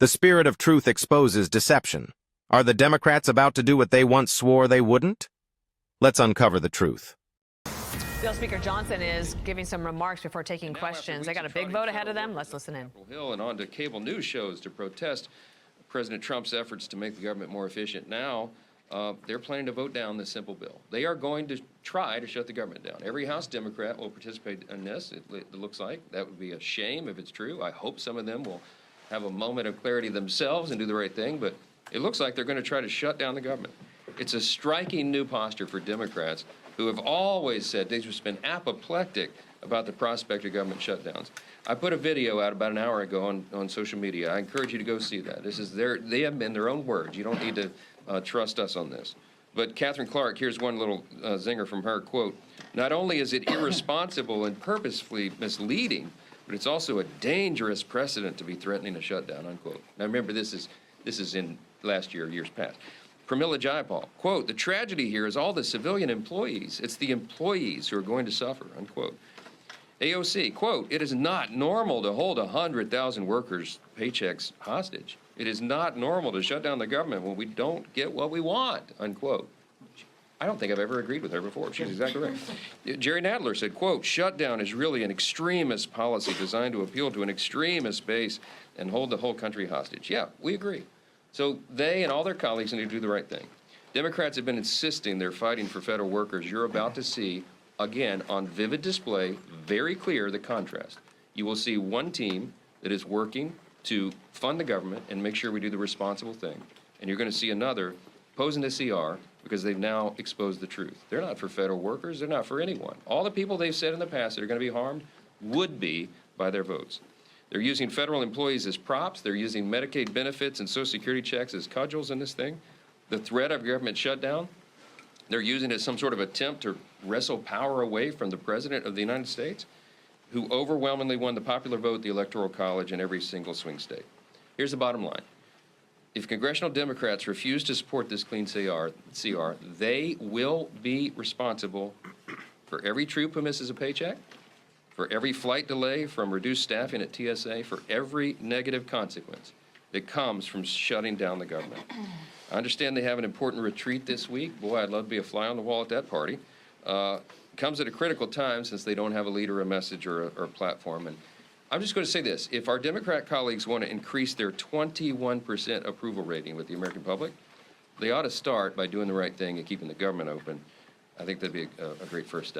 The spirit of truth exposes deception. Are the Democrats about to do what they once swore they wouldn't? Let's uncover the truth. Bill Speaker Johnson is giving some remarks before taking questions. They got a big vote ahead of them. Let's listen in. Hill and on to cable news shows to protest President Trump's efforts to make the government more efficient. Now, they're planning to vote down this simple bill. They are going to try to shut the government down. Every House Democrat will participate in this, it looks like. That would be a shame if it's true. I hope some of them will have a moment of clarity themselves and do the right thing, but it looks like they're going to try to shut down the government. It's a striking new posture for Democrats who have always said they've just been apoplectic about the prospect of government shutdowns. I put a video out about an hour ago on social media. I encourage you to go see that. This is they have been their own words. You don't need to trust us on this. But Catherine Clark, here's one little zinger from her, quote, "Not only is it irresponsible and purposefully misleading, but it's also a dangerous precedent to be threatening a shutdown," unquote. Now remember, this is in last year, years past. Pramila Jayapal, quote, "The tragedy here is all the civilian employees. It's the employees who are going to suffer," unquote. AOC, quote, "It is not normal to hold 100,000 workers' paychecks hostage. It is not normal to shut down the government when we don't get what we want," unquote. I don't think I've ever agreed with her before. She's exactly right. Jerry Nadler said, quote, "Shutdown is really an extremist policy designed to appeal to an extremist base and hold the whole country hostage." Yeah, we agree. So they and all their colleagues need to do the right thing. Democrats have been insisting they're fighting for federal workers. You're about to see, again, on vivid display, very clear the contrast. You will see one team that is working to fund the government and make sure we do the responsible thing. And you're going to see another posing the CR because they've now exposed the truth. They're not for federal workers. They're not for anyone. All the people they've said in the past that are going to be harmed would be by their votes. They're using federal employees as props. They're using Medicaid benefits and Social Security checks as cudgels in this thing. The threat of government shutdown, they're using it as some sort of attempt to wrestle power away from the President of the United States, who overwhelmingly won the popular vote, the Electoral College, in every single swing state. Here's the bottom line. If congressional Democrats refuse to support this clean CR, they will be responsible for every troop who misses a paycheck, for every flight delay from reduced staffing at TSA, for every negative consequence that comes from shutting down the government. I understand they have an important retreat this week. Boy, I'd love to be a fly on the wall at that party. Comes at a critical time since they don't have a leader, a message, or a platform. And I'm just going to say this. If our Democrat colleagues want to increase their 21% approval rating with the American public, they ought to start by doing the right thing and keeping the government open. I think that'd be a great first step.